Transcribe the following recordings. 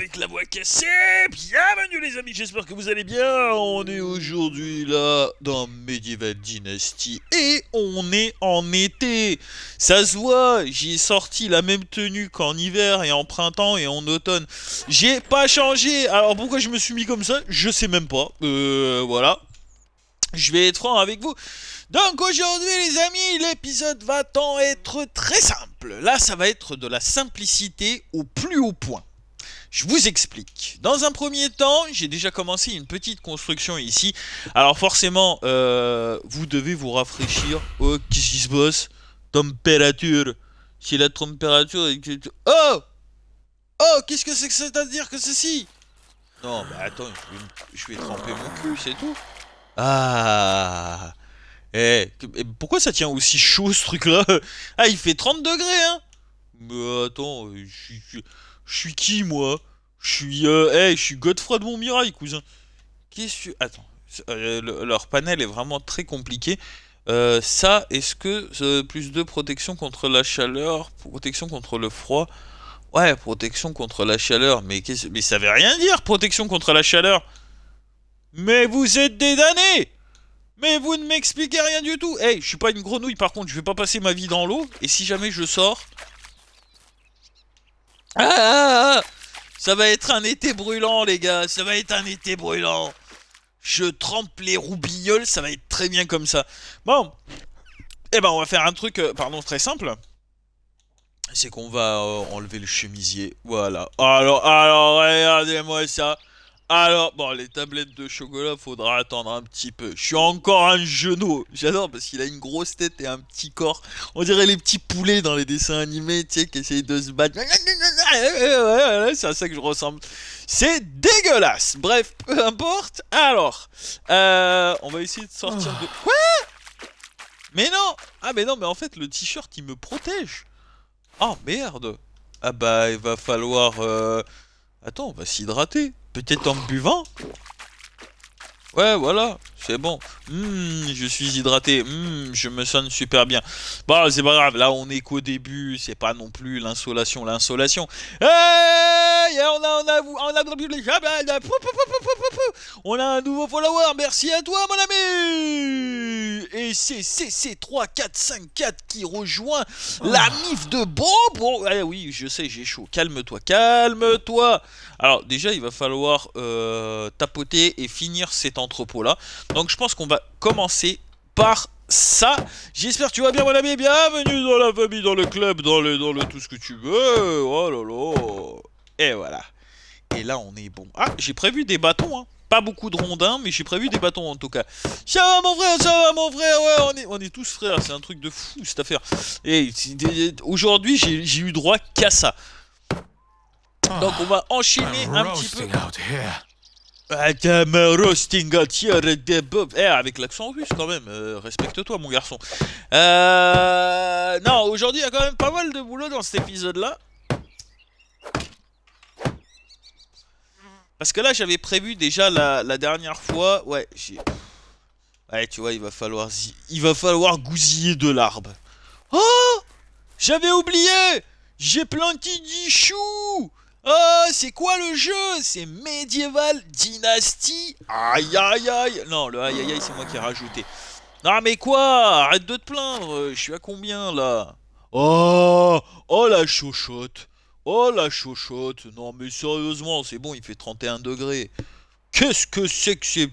avec la voix cassée. Bienvenue les amis, j'espère que vous allez bien. On est aujourd'hui là dans Medieval Dynasty et on est en été. Ça se voit, j'ai sorti la même tenue qu'en hiver et en printemps et en automne. J'ai pas changé. Alors pourquoi je me suis mis comme ça, je sais même pas. Voilà. Je vais être franc avec vous. Donc aujourd'hui les amis, l'épisode va-t-en être très simple. Là ça va être de la simplicité au plus haut point. Je vous explique. Dans un premier temps, j'ai déjà commencé une petite construction ici. Alors forcément, vous devez vous rafraîchir. Oh, qu'est-ce qui se passe? Température. C'est la température... Oh! Oh, qu'est-ce que c'est-à-dire que ceci? Non, bah attends, je vais tremper mon cul, c'est tout. Ah! Pourquoi ça tient aussi chaud ce truc-là? Ah, il fait 30 degrés, hein? Mais attends, je suis qui, moi? Je suis Godefroy de Montmirail, cousin. Qu'est-ce que... Attends, leur panel est vraiment très compliqué. Ça, est-ce que plus de protection contre la chaleur, protection contre le froid? Ouais, protection contre la chaleur, mais ça veut rien dire, protection contre la chaleur. Mais vous êtes des damnés! Mais vous ne m'expliquez rien du tout. Hey, je suis pas une grenouille, par contre, je vais pas passer ma vie dans l'eau. Et si jamais je sors... Ça va être un été brûlant, les gars. Ça va être un été brûlant. Je trempe les roubignoles, ça va être très bien comme ça. Bon. Eh ben, on va faire un truc, très simple. C'est qu'on va enlever le chemisier. Voilà. Alors, regardez-moi ça. Alors, bon, les tablettes de chocolat, faudra attendre un petit peu. Je suis encore un genou. J'adore parce qu'il a une grosse tête et un petit corps. On dirait les petits poulets dans les dessins animés, tu sais, qui essayent de se battre. C'est à ça que je ressemble. C'est dégueulasse. Bref, peu importe. Alors, on va essayer de sortir de... Quoi? Mais non! Ah, mais non, mais en fait, le t-shirt, il me protège. Oh, merde. Ah bah, il va falloir... Attends, on va s'hydrater. Peut-être en buvant? Ouais, voilà, c'est bon. Je suis hydraté. Je me sens super bien. Bon, c'est pas grave. Là, on est qu'au début. C'est pas non plus l'insolation. Hey, on a un nouveau follower. Merci à toi, mon ami. Et c'est CC3454 qui rejoint la mif de Bobo. Ah oui, je sais, j'ai chaud. Calme-toi, calme-toi. Alors, déjà, il va falloir tapoter et finir cet entrepôt-là. Donc, je pense qu'on va commencer par ça. J'espère que tu vas bien, mon ami. Bienvenue dans la famille, dans le club, dans le tout ce que tu veux. Oh là là. Et voilà. Et là, on est bon. Ah, j'ai prévu des bâtons, hein. Pas beaucoup de rondins, mais j'ai prévu des bâtons en tout cas. Ça va mon frère, ouais, on est tous frères, c'est un truc de fou cette affaire. Et aujourd'hui, j'ai eu droit qu'à ça. Donc on va enchaîner un petit peu. Roasting out here, avec l'accent russe quand même, respecte-toi mon garçon. Non, aujourd'hui il y a quand même pas mal de boulot dans cet épisode-là. Parce que là j'avais prévu déjà la dernière fois, ouais, tu vois, il va falloir gousiller de l'arbre. Oh, j'avais oublié, j'ai planté du chou. Oh, c'est quoi le jeu? C'est Medieval Dynasty. Aïe aïe aïe. Non, le aïe aïe aïe, c'est moi qui ai rajouté. Non mais quoi? Arrête de te plaindre. Je suis à combien là? Oh, oh la chochotte. Oh la chochotte. Non mais sérieusement, c'est bon, il fait 31 degrés. Qu'est-ce que c'est que c'est...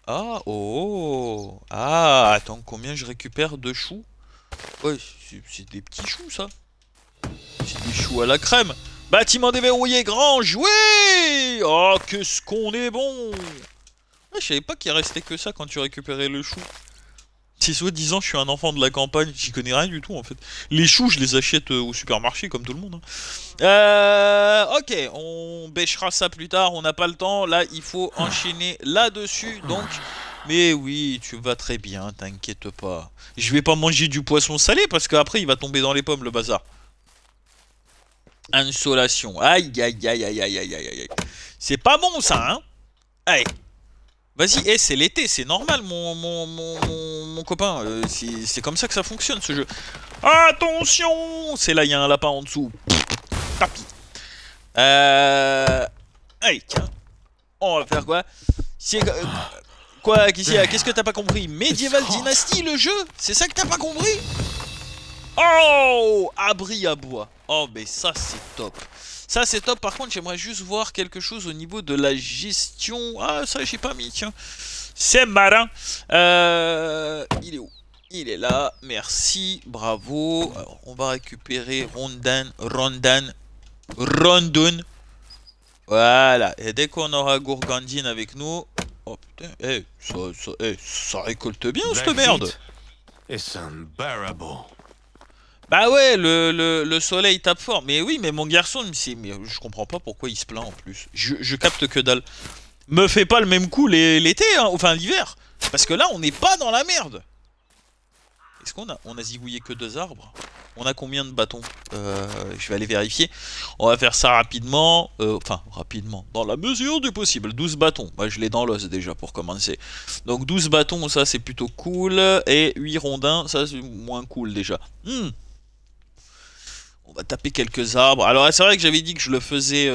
Ah, oh. Ah, attends, combien je récupère de choux? Ouais, c'est des petits choux ça. C'est des choux à la crème. Bâtiment déverrouillé, grange, oui. Oh, qu'est-ce qu'on est bon. Ouais, je savais pas qu'il restait que ça quand tu récupérais le chou. C'est soi-disant, je suis un enfant de la campagne, j'y connais rien du tout en fait. Les choux, je les achète au supermarché comme tout le monde. Ok, on bêchera ça plus tard, on n'a pas le temps. Là, il faut enchaîner là-dessus, donc... Mais oui, tu vas très bien, t'inquiète pas. Je vais pas manger du poisson salé parce qu'après, il va tomber dans les pommes, le bazar. Insolation. Aïe, aïe, aïe, aïe, aïe, aïe, aïe, aïe. C'est pas bon, ça, hein. Allez. Vas-y, c'est l'été, c'est normal, mon copain. C'est comme ça que ça fonctionne, ce jeu. Attention. C'est là, il y a un lapin en dessous. Tapis. Allez, tiens. On va faire quoi? C'est... Quoi? Qu'est-ce que t'as pas compris? Medieval Dynasty, le jeu? C'est ça que t'as pas compris? Oh! Abri à bois. Oh, mais ça, c'est top. Ça, c'est top. Par contre, j'aimerais juste voir quelque chose au niveau de la gestion. Ah, ça, j'ai pas mis, tiens. C'est marrant. Il est où? Il est là. Merci. Bravo. Alors, on va récupérer Rondon. Voilà. Et dès qu'on aura Gourgandine avec nous... Oh putain, ça récolte bien cette merde. Bah ouais, le soleil tape fort. Mais oui, mais mon garçon, mais je comprends pas pourquoi il se plaint en plus. Je capte que dalle. Me fais pas le même coup l'été, hein, enfin l'hiver. Parce que là, on n'est pas dans la merde. Est-ce qu'on a zigouillé que 2 arbres? On a combien de bâtons? Je vais aller vérifier. On va faire ça rapidement. Enfin, rapidement. Dans la mesure du possible. 12 bâtons. Moi, je l'ai dans l'os déjà pour commencer. Donc 12 bâtons, ça c'est plutôt cool. Et 8 rondins, ça c'est moins cool déjà. On va taper quelques arbres. Alors c'est vrai que j'avais dit que je le faisais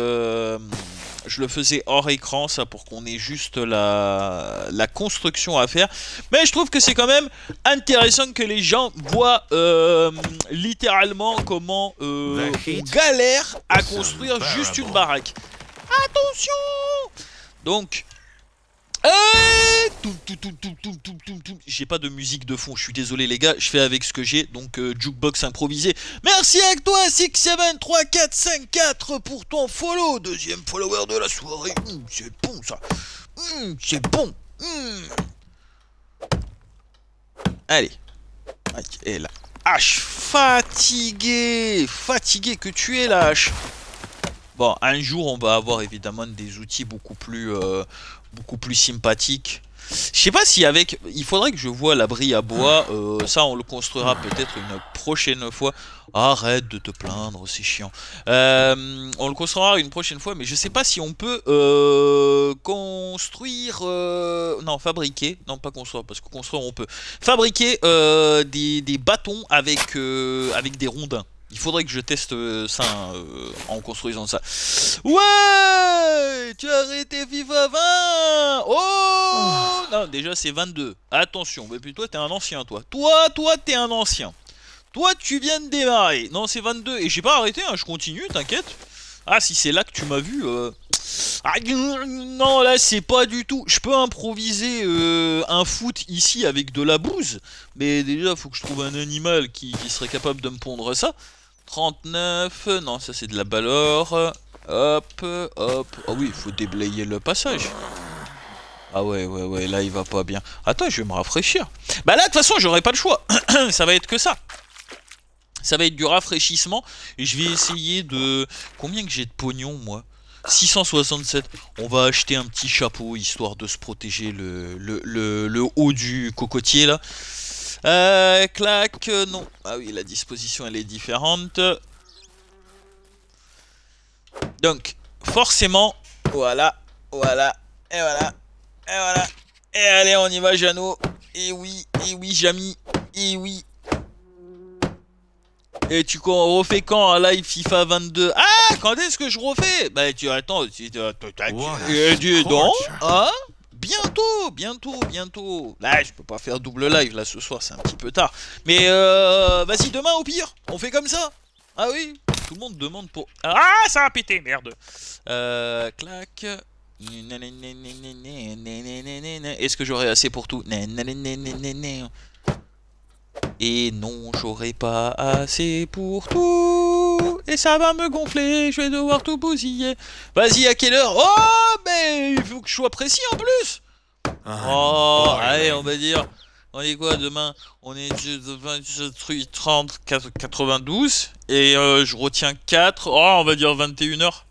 hors écran, ça, pour qu'on ait juste la construction à faire. Mais je trouve que c'est quand même intéressant que les gens voient littéralement comment on galère à construire juste une baraque. Attention! Donc... J'ai pas de musique de fond, je suis désolé les gars, je fais avec ce que j'ai, donc jukebox improvisé. Merci à toi 67345 pour ton follow, deuxième follower de la soirée. C'est bon ça, c'est bon. Allez, et la hache, fatigué que tu es la hache. Bon, un jour on va avoir évidemment des outils beaucoup plus sympathiques. Je sais pas si avec... Il faudrait que je vois l'abri à bois. Ça on le construira peut-être une prochaine fois. Arrête de te plaindre, c'est chiant. On le construira une prochaine fois, mais je sais pas si on peut construire... Non, fabriquer. Non, pas construire, parce que construire on peut. Fabriquer des bâtons avec des rondins. Il faudrait que je teste ça en construisant ça. Ouais! Tu as arrêté FIFA 20! Oh! Non, déjà c'est 22. Attention, mais puis toi t'es un ancien, toi. Toi t'es un ancien. Toi tu viens de démarrer. Non, c'est 22. Et j'ai pas arrêté, hein, je continue, t'inquiète. Ah, si c'est là que tu m'as vu... Ah, non, là c'est pas du tout. Je peux improviser un foot ici avec de la bouse. Mais déjà, faut que je trouve un animal qui serait capable de me pondre ça. 39, non, ça c'est de la balore. Hop, hop. Ah oui, il faut déblayer le passage. Ah ouais, là il va pas bien. Attends, je vais me rafraîchir. Bah là, de toute façon, j'aurai pas le choix. Ça va être que ça. Ça va être du rafraîchissement. Et je vais essayer de... Combien que j'ai de pognon, moi? 667. On va acheter un petit chapeau, histoire de se protéger le haut du cocotier, là. Clac, non. Ah oui, la disposition, elle est différente. Donc, forcément, voilà, et voilà. Et allez, on y va, Jeannot. Et oui, Jamy. Et oui. Et tu refais quand un live FIFA 22? Ah, quand est-ce que je refais? Bah, tu attends, dis donc, hein? Bientôt. Là, je peux pas faire double live, là, ce soir, c'est un petit peu tard. Mais, vas-y, demain, au pire, on fait comme ça. Ah oui, tout le monde demande pour... Ah, ça a pété, merde. Clac. Est-ce que j'aurai assez pour tout? Et non, j'aurai pas assez pour tout. Et ça va me gonfler, je vais devoir tout bousiller. Vas-y, à quelle heure? Oh, mais il faut que je sois précis en plus. Oh, allez, on va dire... On est quoi demain? On est 28, 30, 92. Et je retiens 4. Oh, on va dire 21h.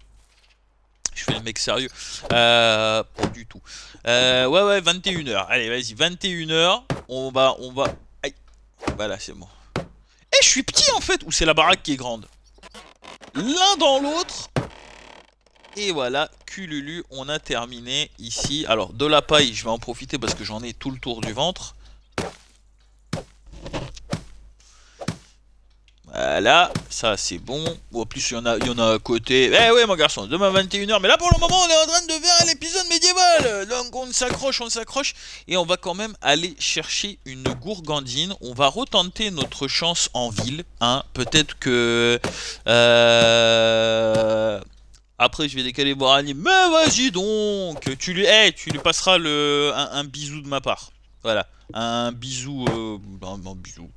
Je fais le mec sérieux. Pas du tout. Ouais, 21h. Allez, vas-y, 21h. On va... Aïe. Voilà, c'est bon. Eh, je suis petit en fait. Ou c'est la baraque qui est grande? L'un dans l'autre. Et voilà, cululu, on a terminé ici. Alors, de la paille, je vais en profiter parce que j'en ai tout le tour du ventre. Voilà, ça c'est bon. En plus, il y en a à côté. Eh ouais, mon garçon, demain 21h. Mais là, pour le moment, on est en train de faire l'épisode médiéval. Donc, on s'accroche. Et on va quand même aller chercher une gourgandine. On va retenter notre chance en ville. Hein. Peut-être que... Après, je vais décaler voir Annie. Mais vas-y donc. Tu lui passeras un bisou de ma part. Voilà. Un bisou. Un bisou.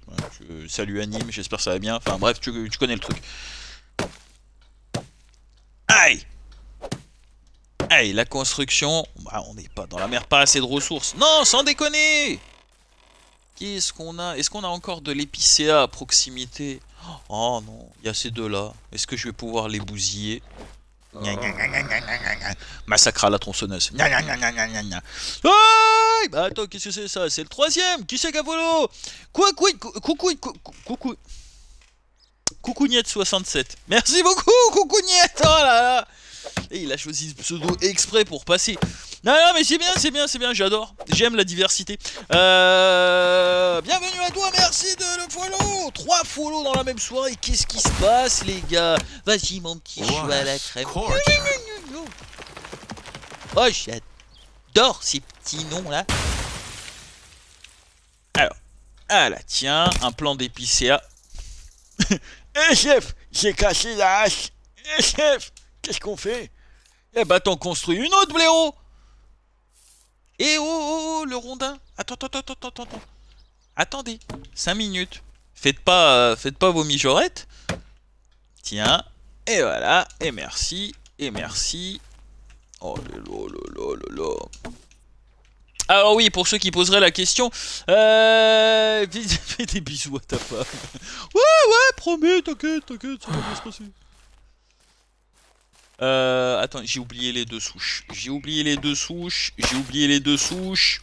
Salut Anime, j'espère que ça va bien. Enfin bref, tu connais le truc. Aïe! Aïe, la construction. Bah, on n'est pas dans la mer, pas assez de ressources. Non, sans déconner! Qu'est-ce qu'on a? Est-ce qu'on a encore de l'épicéa à proximité? Oh non, il y a ces deux-là. Est-ce que je vais pouvoir les bousiller? Massacre à la tronçonneuse. Aïe! Bah attends, qu'est-ce que c'est ça? C'est le troisième. Qui c'est Cavolo? Coucougnette 67. Merci beaucoup, Coucougnette. Oh là là. Et il a choisi ce pseudo exprès pour passer. Non, mais c'est bien, j'adore. J'aime la diversité. Bienvenue à toi, merci de le follow. 3 follow dans la même soirée. Qu'est-ce qui se passe, les gars? Vas-y, mon petit chou à la crème. Oh, j'adore ces petits noms là. Alors, tiens, un plan d'épicéa. Eh chef, j'ai cassé la hache. Eh chef, qu'est-ce qu'on fait? Eh bah t'en construis une autre, blaireau. Eh oh, le rondin. Attends. Attendez, 5 minutes. Faites pas vos mijorettes. Tiens, et voilà, et merci. Oh là. Alors oui, pour ceux qui poseraient la question, fais des bisous à ta femme. Ouais, promets, t'inquiète, ça va bien se passer. Attends, j'ai oublié les deux souches.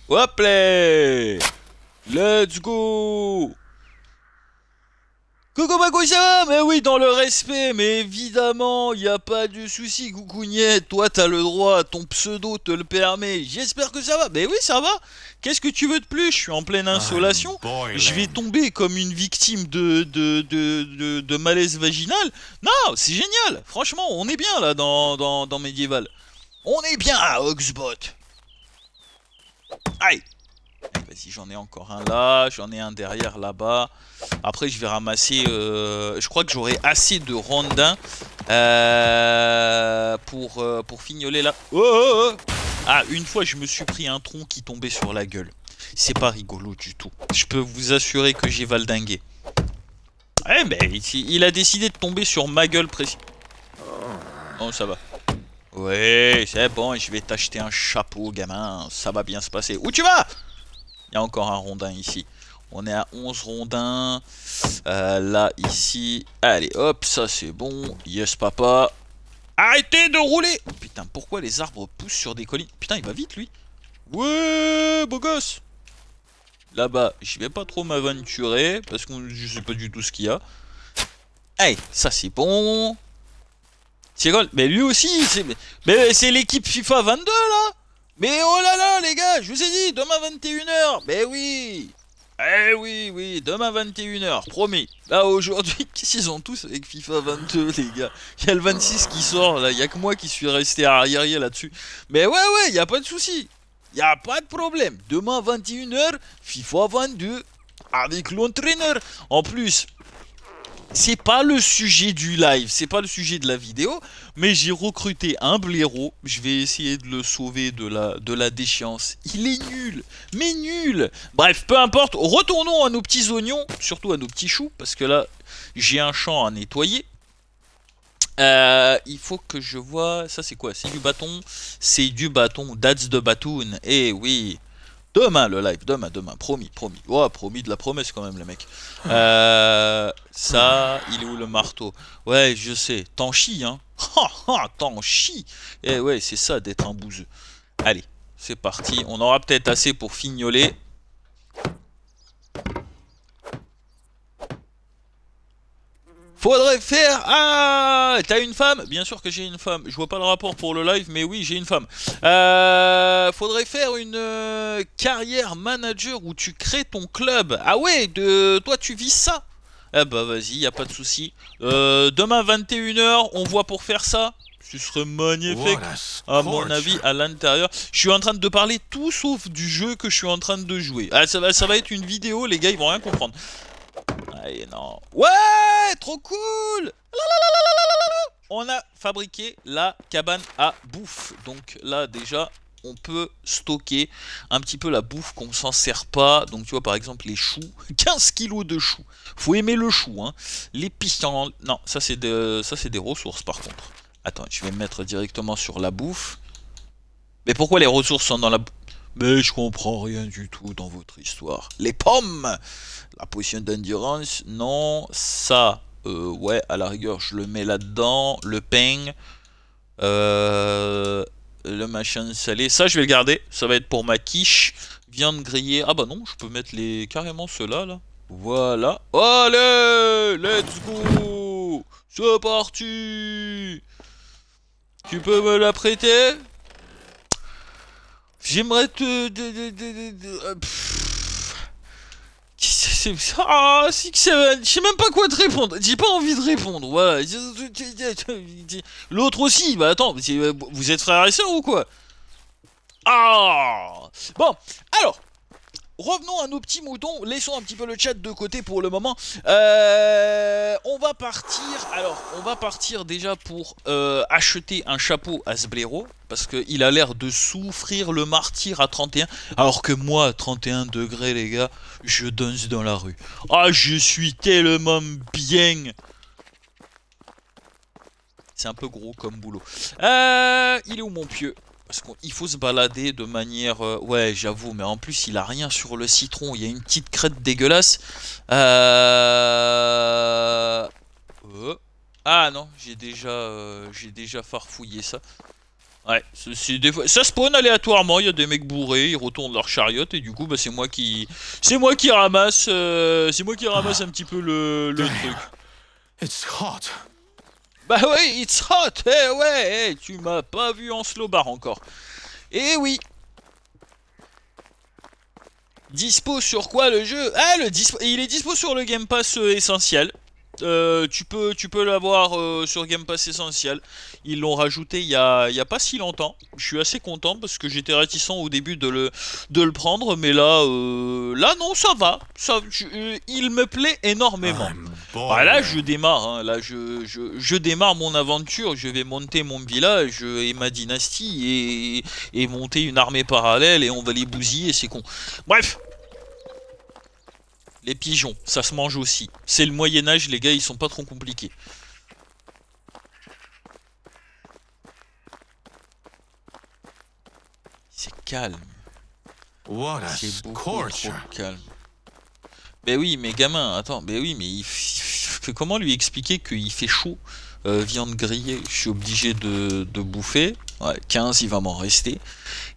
Hop là! Let's go! Coucou Bakou, ça va? Mais oui, dans le respect, mais évidemment, y a pas de souci, Coucougnette. Toi, t'as le droit, ton pseudo te le permet. J'espère que ça va. Mais oui, ça va. Qu'est-ce que tu veux de plus? Je suis en pleine insolation. Je vais tomber comme une victime de malaise vaginal. Non, c'est génial. Franchement, on est bien là dans Medieval. On est bien à Oxbot. Aïe. Vas-y, j'en ai encore un là, j'en ai un derrière là-bas. Après, je vais ramasser. Je crois que j'aurai assez de rondins pour fignoler là. Oh. Ah, une fois, je me suis pris un tronc qui tombait sur la gueule. C'est pas rigolo du tout. Je peux vous assurer que j'ai valdingué. Eh ben, il a décidé de tomber sur ma gueule précis. Oh, ça va. Ouais, c'est bon, je vais t'acheter un chapeau, gamin. Ça va bien se passer. Où tu vas? Il y a encore un rondin ici. On est à 11 rondins. Là, ici. Allez, hop, ça c'est bon. Yes, papa. Arrêtez de rouler! Putain, pourquoi les arbres poussent sur des collines? Putain, il va vite, lui. Ouais, beau gosse. Là-bas, je vais pas trop m'aventurer. Parce que je sais pas du tout ce qu'il y a. Allez, ça c'est bon. C'est quoi? Mais lui aussi, c'est l'équipe FIFA 22, là. Mais oh là là, les gars, je vous ai dit, demain 21h. Mais oui. Eh oui, demain 21h, promis. Là, aujourd'hui, qu'est-ce qu'ils ont tous avec FIFA 22, les gars? Il y a le 26 qui sort, là, il y a que moi qui suis resté arriéré là-dessus. Mais ouais, il y a pas de souci. Il y a pas de problème. Demain 21h, FIFA 22, avec l'entraîneur. En plus... C'est pas le sujet du live, c'est pas le sujet de la vidéo, mais j'ai recruté un blaireau, je vais essayer de le sauver de la déchéance. Il est nul, mais nul. Bref, peu importe, retournons à nos petits oignons, surtout à nos petits choux, parce que là, j'ai un champ à nettoyer. Il faut que je vois, ça c'est quoi? C'est du bâton, that's the batoon, eh oui. Demain le live, demain, promis. Ouais, promis de la promesse quand même, les mecs. Ça, il est où le marteau? Ouais, je sais, t'en chies, hein. T'en chies. Eh ouais, c'est ça d'être un bouseux. Allez, c'est parti. On aura peut-être assez pour fignoler. Faudrait faire... Ah, t'as une femme? Bien sûr que j'ai une femme. Je vois pas le rapport pour le live, mais oui, j'ai une femme. Faudrait faire une carrière manager où tu crées ton club. Ah ouais, toi tu vises ça? Eh bah vas-y, y a pas de souci. Demain 21h, on voit pour faire ça. Ce serait magnifique, à mon avis, à l'intérieur. Je suis en train de parler tout sauf du jeu que je suis en train de jouer. Ah, ça va être une vidéo, les gars, ils vont rien comprendre. Allez, non. Ouais, trop cool. On a fabriqué la cabane à bouffe. Donc là, déjà, on peut stocker un petit peu la bouffe qu'on s'en sert pas. Donc tu vois, par exemple, les choux. 15 kilos de choux. Faut aimer le chou, hein. Les pissenlits. Non, ça c'est des ressources, par contre. Attends, je vais me mettre directement sur la bouffe. Mais pourquoi les ressources sont dans la bouffe? Mais je comprends rien du tout dans votre histoire. Les pommes. La potion d'endurance, non. Ça, ouais, à la rigueur, je le mets là-dedans. Le pain. Le machin salé. Ça, je vais le garder. Ça va être pour ma quiche. Viande grillée. Ah bah non, je peux mettre carrément ceux-là, là. Voilà. Allez, let's go. C'est parti. Tu peux me la prêter? J'aimerais te... Ah, je sais même pas quoi te répondre. J'ai pas envie de répondre. Voilà. L'autre aussi. Bah attends, vous êtes frères et sœurs ou quoi? Ah. Bon, alors. Revenons à nos petits moutons, laissons un petit peu le chat de côté pour le moment. On va partir, alors on va partir déjà pour acheter un chapeau à ce blaireau, parce qu'il a l'air de souffrir le martyr à 31, alors que moi à 31 degrés les gars, je danse dans la rue. Ah, je suis tellement bien. C'est un peu gros comme boulot. Il est où mon pieu? Parce qu'il faut se balader de manière... ouais, j'avoue, mais en plus, il a rien sur le citron. Il y a une petite crête dégueulasse. Ah non, j'ai déjà farfouillé ça. Ouais, des fois... ça spawn aléatoirement. Il y a des mecs bourrés, ils retournent leur chariote et du coup, bah, c'est moi qui ramasse... c'est moi qui ramasse un petit peu le truc. It's hot. Bah ouais, it's hot. Eh ouais, tu m'as pas vu en slow bar encore. Eh oui. Dispo sur quoi le jeu? Ah, il est dispo sur le Game Pass essentiel. Tu peux l'avoir sur Game Pass essentiel. Ils l'ont rajouté il y a pas si longtemps. Je suis assez content parce que j'étais réticent au début de le prendre, mais là non, ça va. Il me plaît énormément. Là je démarre, hein. Là je démarre mon aventure. Je vais monter mon village et ma dynastie et monter une armée parallèle et on va les bousiller, c'est con. Bref. Les pigeons, ça se mange aussi. C'est le Moyen-Âge, les gars, ils sont pas trop compliqués. C'est calme. C'est beaucoup trop calme. Ben oui, mais gamin, attends, ben oui, mais comment lui expliquer qu'il fait chaud? Viande grillée, je suis obligé de bouffer. Ouais, 15, il va m'en rester.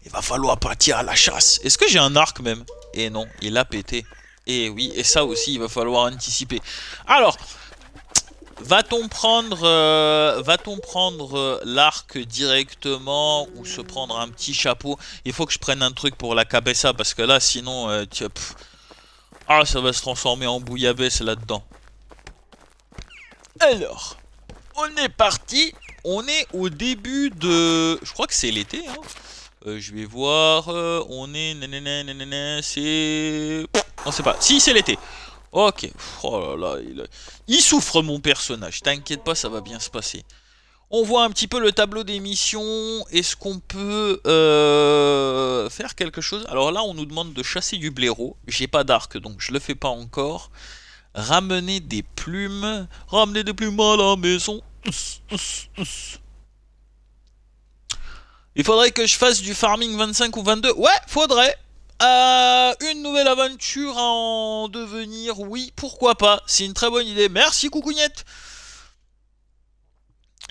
Il va falloir partir à la chasse. Est-ce que j'ai un arc même? Eh non, il a pété. Et oui, et ça aussi, il va falloir anticiper. Alors, va-t-on prendre l'arc directement ou se prendre un petit chapeau? Il faut que je prenne un truc pour la cabessa parce que là, sinon, ça va se transformer en bouillabaisse là-dedans. Alors, on est parti. On est au début de... Je crois que c'est l'été, hein. Je vais voir. On est... C'est... On sait pas. Si, c'est l'été. Ok. Oh là là. Il souffre, mon personnage. T'inquiète pas, ça va bien se passer. On voit un petit peu le tableau des missions. Est-ce qu'on peut faire quelque chose? Alors là, on nous demande de chasser du blaireau. J'ai pas d'arc, donc je le fais pas encore. Ramener des plumes. Ramener des plumes à la maison. Il faudrait que je fasse du farming 25 ou 22. Ouais, faudrait. Une nouvelle aventure en devenir. Oui, pourquoi pas. C'est une très bonne idée. Merci, Coucougnette.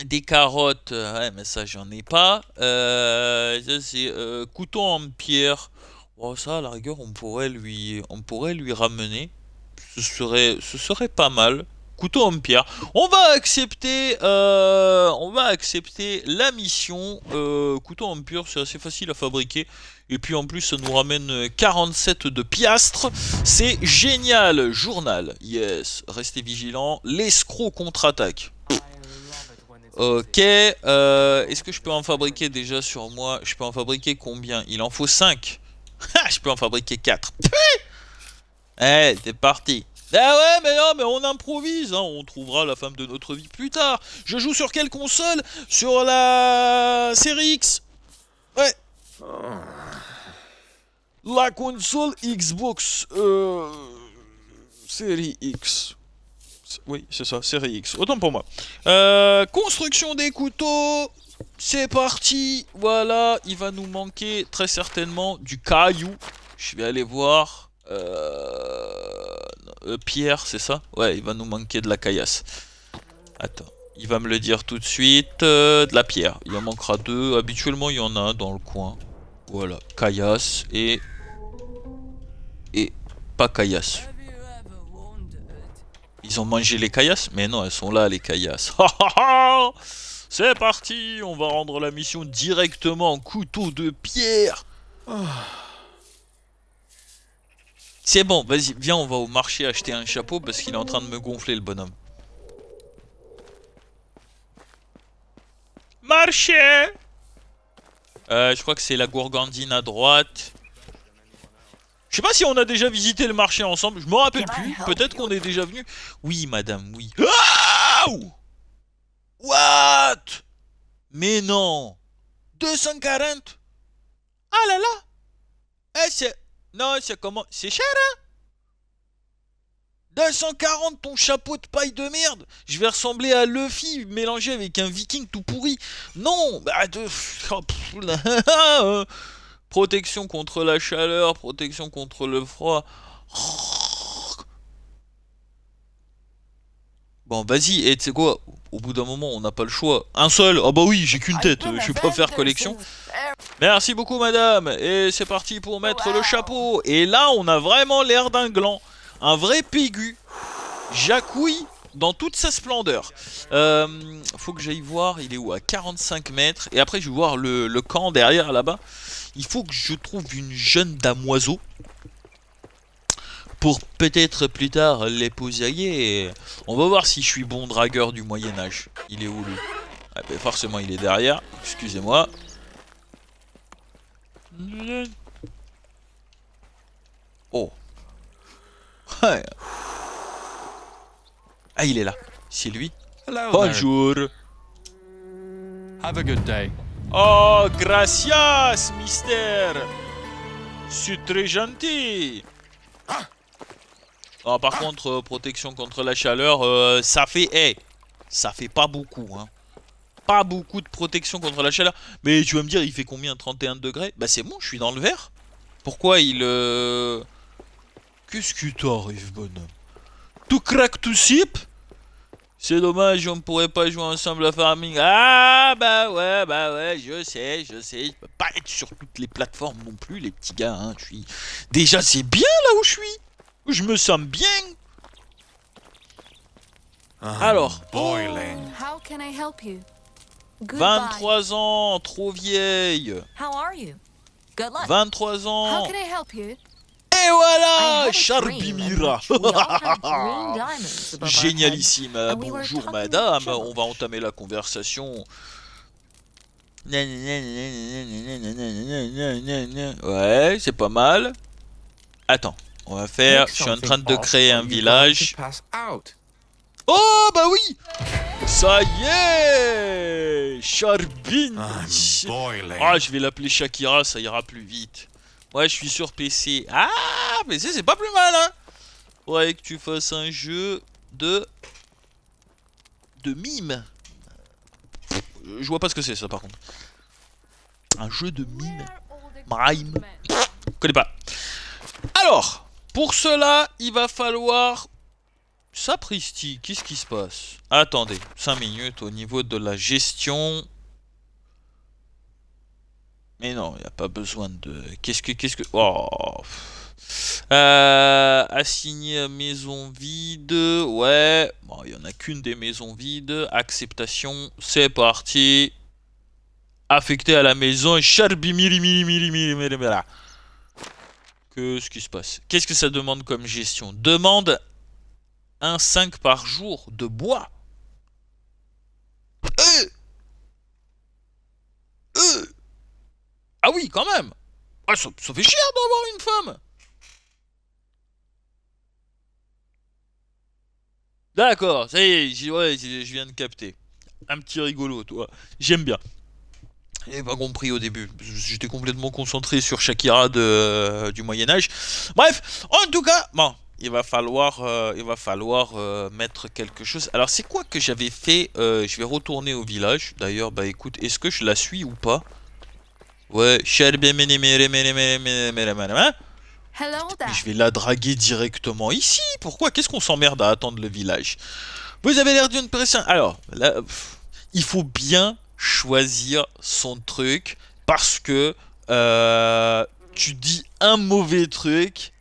Des carottes. Ouais, mais ça, j'en ai pas. Ça, c'est couteau en pierre. Oh, ça, à la rigueur, on pourrait lui ramener. Ce serait pas mal. couteau en pierre. On va accepter la mission. Couteau en pierre, c'est assez facile à fabriquer. Et puis en plus, ça nous ramène 47 de piastres. C'est génial. Journal. Yes. Restez vigilants. L'escroc contre-attaque. Ok. Est-ce que je peux en fabriquer déjà sur moi? Je peux en fabriquer combien? Il en faut 5. Je peux en fabriquer 4. Eh, c'est parti. Ah ouais, mais non, mais on improvise, hein. On trouvera la femme de notre vie plus tard. Je joue sur quelle console? Sur la série X. Ouais. La console Xbox. Série X. Oui, c'est ça, série X. Autant pour moi. Construction des couteaux. C'est parti. Voilà, il va nous manquer très certainement du caillou. Je vais aller voir. Pierre, c'est ça? Ouais, il va nous manquer de la caillasse. Attends, il va me le dire tout de suite. De la pierre. Il en manquera 2. Habituellement, il y en a un dans le coin. Voilà, caillasse et pas caillasse. Ils ont mangé les caillasses? Mais non, elles sont là, les caillasses. C'est parti, on va rendre la mission directement en couteau de pierre. C'est bon, vas-y, viens, on va au marché acheter un chapeau parce qu'il est en train de me gonfler, le bonhomme. Marché! Je crois que c'est la gourgandine à droite. Je sais pas si on a déjà visité le marché ensemble, je me rappelle plus. Peut-être qu'on est déjà venu. Oui, madame, oui. Waouh! What? Mais non! 240? Ah là là! Eh, c'est... Non, c'est comment? C'est cher, hein? 240 ton chapeau de paille de merde. Je vais ressembler à Luffy mélangé avec un viking tout pourri. Non, bah de... Protection contre la chaleur, protection contre le froid. Bon, vas-y, et tu sais quoi? Au bout d'un moment, on n'a pas le choix. Un seul? Ah bah oui, j'ai qu'une tête, je vais pas faire collection. Merci beaucoup, madame. Et c'est parti pour mettre le chapeau. Et là, on a vraiment l'air d'un gland. Un vrai pégu. Jacouille dans toute sa splendeur. Faut que j'aille voir, il est où? À 45 mètres. Et après, je vais voir le camp derrière, là-bas. Il faut que je trouve une jeune damoiseau. Pour peut-être plus tard l'épouser. On va voir si je suis bon dragueur du Moyen-Âge. Il est où, lui? Ah, ben, forcément, il est derrière. Excusez-moi. Oh. Ah, il est là. C'est lui. Hello Bonjour. there. Have a good day. Oh, gracias, mister. C'est très gentil. Ah, par contre, protection contre la chaleur, ça fait... ça fait pas beaucoup, hein. Pas beaucoup de protection contre la chaleur. Mais tu vas me dire, il fait combien? 31 degrés? Bah c'est bon, je suis dans le vert. Pourquoi il... Qu'est-ce qui t'arrive, bonhomme? Tout craque, tout sip? C'est dommage, on ne pourrait pas jouer ensemble à Farming. Ah, bah ouais, je sais. Je peux pas être sur toutes les plateformes non plus, les petits gars, hein. Je suis... Déjà, c'est bien là où je suis. Je me sens bien. Alors, Boiling. How can I help you? Goodbye. 23 ans, trop vieille. How are you? Good luck. 23 ans. How can I help you? Et I voilà, had a Charbimira. dream in which we all had green diamonds above our heads. Génialissime. and we were Bonjour talking madame, cello. on va entamer la conversation. Ouais, c'est pas mal. Attends, on va faire... Make Je suis en something train de off créer or un you're village. going to pass out. Oh bah oui. Ça y est, Charbin. I'm boiling. Ah, je vais l'appeler Shakira, ça ira plus vite. Ouais, je suis sur PC. Ah, PC, c'est pas plus mal, hein. Faudrait que tu fasses un jeu de mime. Je vois pas ce que c'est, ça, par contre. Un jeu de mime. Mime. Je connais pas. Alors, pour cela, il va falloir... Sapristi, qu'est-ce qui se passe? Attendez, 5 minutes au niveau de la gestion. Mais non, il n'y a pas besoin de... Qu'est-ce que... Oh. Assigner maison vide. Ouais. Bon, il n'y en a qu'une des maisons vides. Acceptation. C'est parti. Affecté à la maison. Qu'est-ce qui se passe? Qu'est-ce que ça demande comme gestion? Demande un 5 par jour de bois. Ah oui, quand même. Ah, ça fait cher d'avoir une femme. D'accord, ça y est, je viens de capter. Un petit rigolo, toi. J'aime bien. J'avais pas compris au début. J'étais complètement concentré sur Shakira du Moyen-Âge. Bref, en tout cas, bon, il va falloir mettre quelque chose. Alors, c'est quoi que j'avais fait? Je vais retourner au village. D'ailleurs, bah écoute, est-ce que je la suis ou pas? Ouais, Hello there. je vais la draguer directement ici. Pourquoi? Qu'est-ce qu'on s'emmerde à attendre le village? Vous avez l'air d'une personne. Alors, là, il faut bien choisir son truc parce que tu dis un mauvais truc.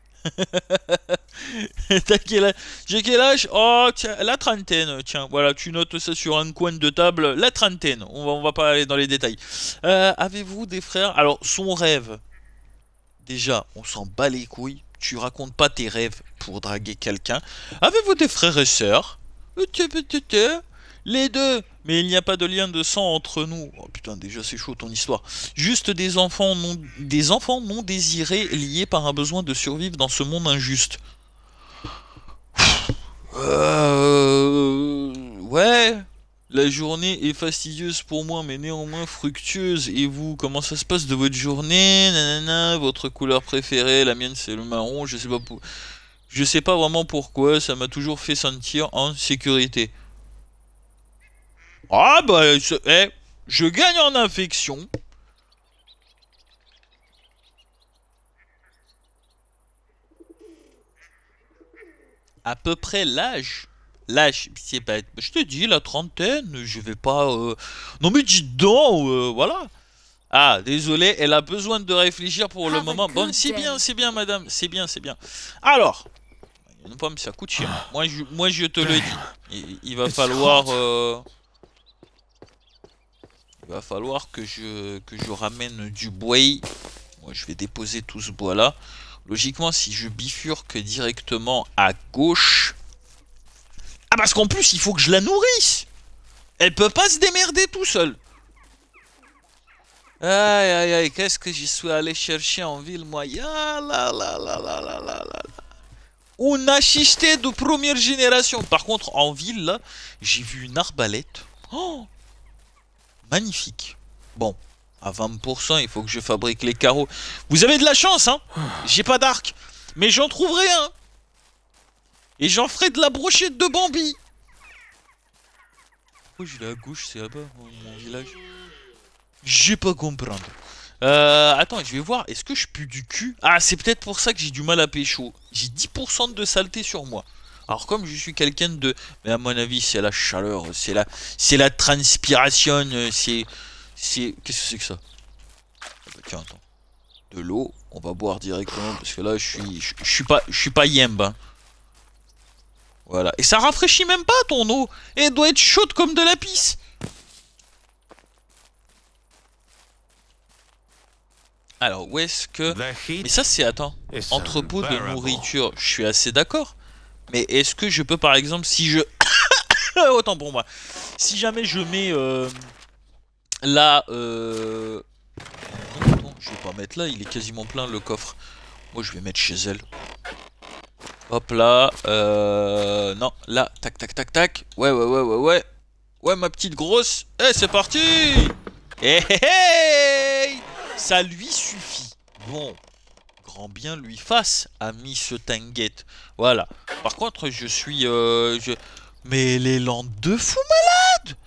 T'as quel âge? J'ai quel âge? Oh, tiens, la trentaine. Tiens, voilà, tu notes ça sur un coin de table. La trentaine. On va pas aller dans les détails. Avez-vous des frères? Alors, son rêve. Déjà, on s'en bat les couilles. Tu racontes pas tes rêves pour draguer quelqu'un. Avez-vous des frères et sœurs? Les deux. Mais il n'y a pas de lien de sang entre nous. Oh putain, déjà c'est chaud ton histoire. Juste des enfants non désirés liés par un besoin de survivre dans ce monde injuste. Ouais. La journée est fastidieuse pour moi, mais néanmoins fructueuse. Et vous, comment ça se passe de votre journée? Nanana, votre couleur préférée? La mienne c'est le marron. Je sais pas vraiment pourquoi. Ça m'a toujours fait sentir en sécurité. Ah bah, je gagne en infection. À peu près l'âge. L'âge, c'est pas... Je te dis, la trentaine, je vais pas... Non mais dis donc, voilà. Ah, désolé, elle a besoin de réfléchir pour le Have a moment. Bon, good c'est bien, madame, c'est bien. Alors, une pomme, ça coûte cher. Moi, je te le dis. Il va falloir... Il va falloir que je ramène du bois. Moi, je vais déposer tout ce bois-là. Logiquement, si je bifurque directement à gauche... Ah, parce qu'en plus, il faut que je la nourrisse. Elle peut pas se démerder tout seul. Aïe, qu'est-ce que j'y suis allé chercher en ville, moi? Ya la. On a chisté de première génération. Par contre, en ville, là, j'ai vu une arbalète. Oh, magnifique. Bon, à 20%, il faut que je fabrique les carreaux. Vous avez de la chance, hein? J'ai pas d'arc. Mais j'en trouverai un. Et j'en ferai de la brochette de Bambi. Pourquoi je vais à gauche? C'est là-bas, mon village. J'ai pas comprendre. Attends, je vais voir. Est-ce que je pue du cul? Ah, c'est peut-être pour ça que j'ai du mal à pécho. J'ai 10% de saleté sur moi. Alors comme je suis quelqu'un de... Mais à mon avis, c'est la chaleur, c'est la transpiration, c'est... Qu'est-ce que c'est que ça? Ah bah, tiens, attends. De l'eau, on va boire directement parce que là, je suis pas yembe. Hein. Voilà. Et ça rafraîchit même pas ton eau. Et elle doit être chaude comme de la pisse. Alors, où est-ce que... Mais ça, c'est... Attends. Entrepôt de nourriture, je suis assez d'accord. Mais est-ce que je peux, par exemple, si je... Autant pour moi. Si jamais je mets... là... Non, attends, je vais pas mettre là. Il est quasiment plein, le coffre. Moi, je vais mettre chez elle. Hop là. Non, là. Tac. Ouais. Ouais, ma petite grosse. Eh, c'est parti. Hey. Ça lui suffit. Bon. Grand bien lui fasse, ami ce Tanguette. Voilà. Par contre, je suis... Mais elle est lente de fou malade.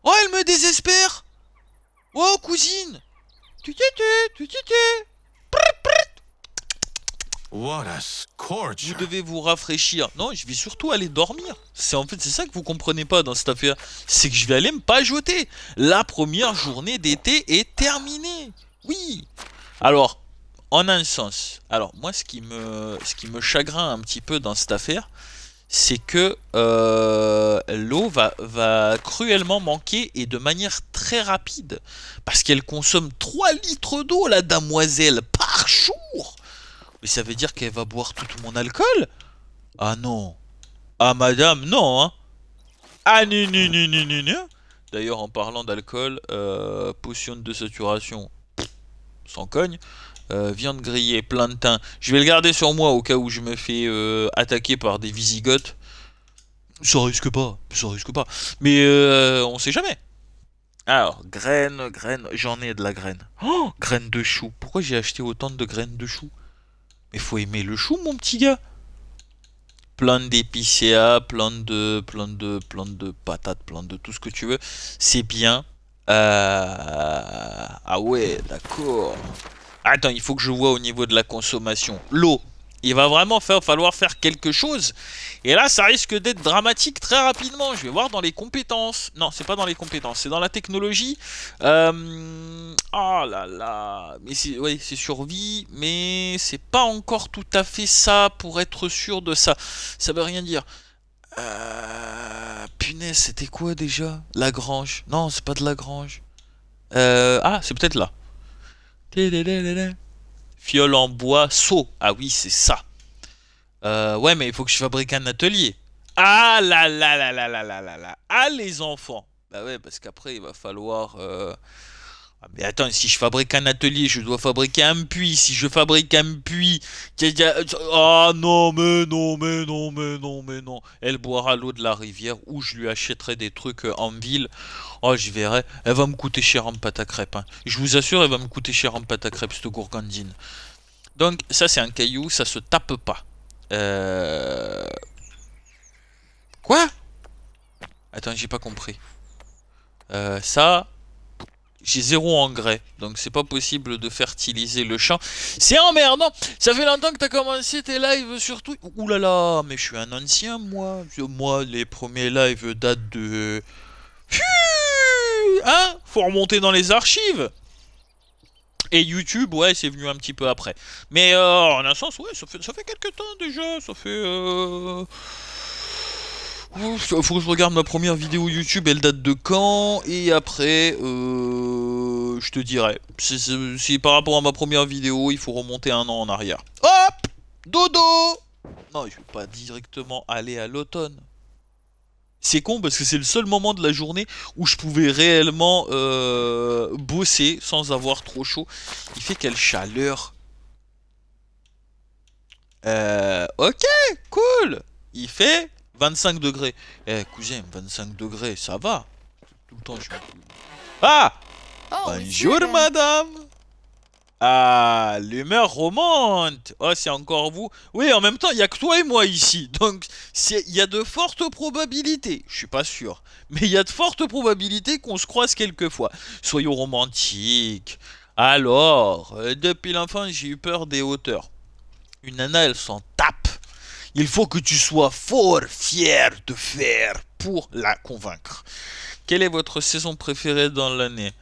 Oh, elle me désespère. Oh, cousine. Tu. What a scorcher. Vous devez vous rafraîchir. Non, je vais surtout aller dormir. C'est ça que vous comprenez pas dans cette affaire. C'est que je vais aller me pajoter. La première journée d'été est terminée. Oui. Alors, en un sens. Alors, moi, ce qui me chagrine un petit peu dans cette affaire, c'est que l'eau va cruellement manquer et de manière très rapide. Parce qu'elle consomme 3 litres d'eau, la damoiselle, par jour. Mais ça veut dire qu'elle va boire tout mon alcool? Ah non. Ah madame, non, hein. Ah non, non, non, non, non, non. D'ailleurs, en parlant d'alcool, potion de saturation, sans cogne. Viande grillée, plein de thym. Je vais le garder sur moi au cas où je me fais attaquer par des Visigoths. Ça risque pas, ça risque pas. Mais on sait jamais. Alors, graines, j'en ai de la graine. Oh, graines de chou. Pourquoi j'ai acheté autant de graines de chou? Mais faut aimer le chou, mon petit gars. Plein d'épicéas, plein de patates, plein de tout ce que tu veux. C'est bien. Ah ouais, d'accord. Attends, il faut que je vois au niveau de la consommation. L'eau. Il va vraiment falloir faire quelque chose. Et là, ça risque d'être dramatique très rapidement. Je vais voir dans les compétences. Non, c'est pas dans les compétences, c'est dans la technologie. Oh là là. Mais c'est, ouais, c'est survie, mais c'est pas encore tout à fait ça pour être sûr de ça. Ça veut rien dire. Punaise, c'était quoi déjà? Lagrange. Non, c'est pas de Lagrange. Ah, c'est peut-être là. Fiole en bois, seau. Ah oui, c'est ça. Ouais, mais il faut que je fabrique un atelier. Ah là là là là là là là là. Ah les enfants. Bah ouais, parce qu'après, il va falloir... Ah, mais attends, si je fabrique un atelier, je dois fabriquer un puits. Si je fabrique un puits... Ah non, mais non, mais non, mais non, mais non. Elle boira l'eau de la rivière ou je lui achèterai des trucs en ville. Oh, je verrai. Elle va me coûter cher en pâte à crêpes, hein. Je vous assure, elle va me coûter cher en pâte à crêpes, cette gourgandine. Donc, ça, c'est un caillou, ça se tape pas. Quoi? Attends, j'ai pas compris. Ça, j'ai 0 engrais, donc c'est pas possible de fertiliser le champ. C'est emmerdant. Ça fait longtemps que t'as commencé tes lives sur Twitch. Ouh là là, mais je suis un ancien, moi. Moi, les premiers lives datent de... Hein? Faut remonter dans les archives. Et YouTube, ouais, c'est venu un petit peu après. Mais en un sens, ouais, ça fait quelques temps déjà. Ça fait... Faut que je regarde ma première vidéo YouTube, elle date de quand? Et après, je te dirai. Si par rapport à ma première vidéo, il faut remonter 1 an en arrière. Hop! Dodo! Non, je vais pas directement aller à l'automne. C'est con parce que c'est le seul moment de la journée où je pouvais réellement bosser sans avoir trop chaud. Il fait quelle chaleur. Ok, cool. Il fait 25 degrés. Eh, cousin, 25 degrés, ça va. Tout le temps, je... Ah! Oh, it's you Bonjour, again. madame. Ah, l'humeur remonte. Oh, c'est encore vous. Oui, en même temps, il y a que toi et moi ici. Donc, il y a de fortes probabilités. Je suis pas sûr. Mais il y a de fortes probabilités qu'on se croise quelquefois. Soyons romantiques. Alors, depuis l'enfance, j'ai eu peur des hauteurs. Une nana, elle s'en tape. Il faut que tu sois fort fier de faire pour la convaincre. Quelle est votre saison préférée dans l'année?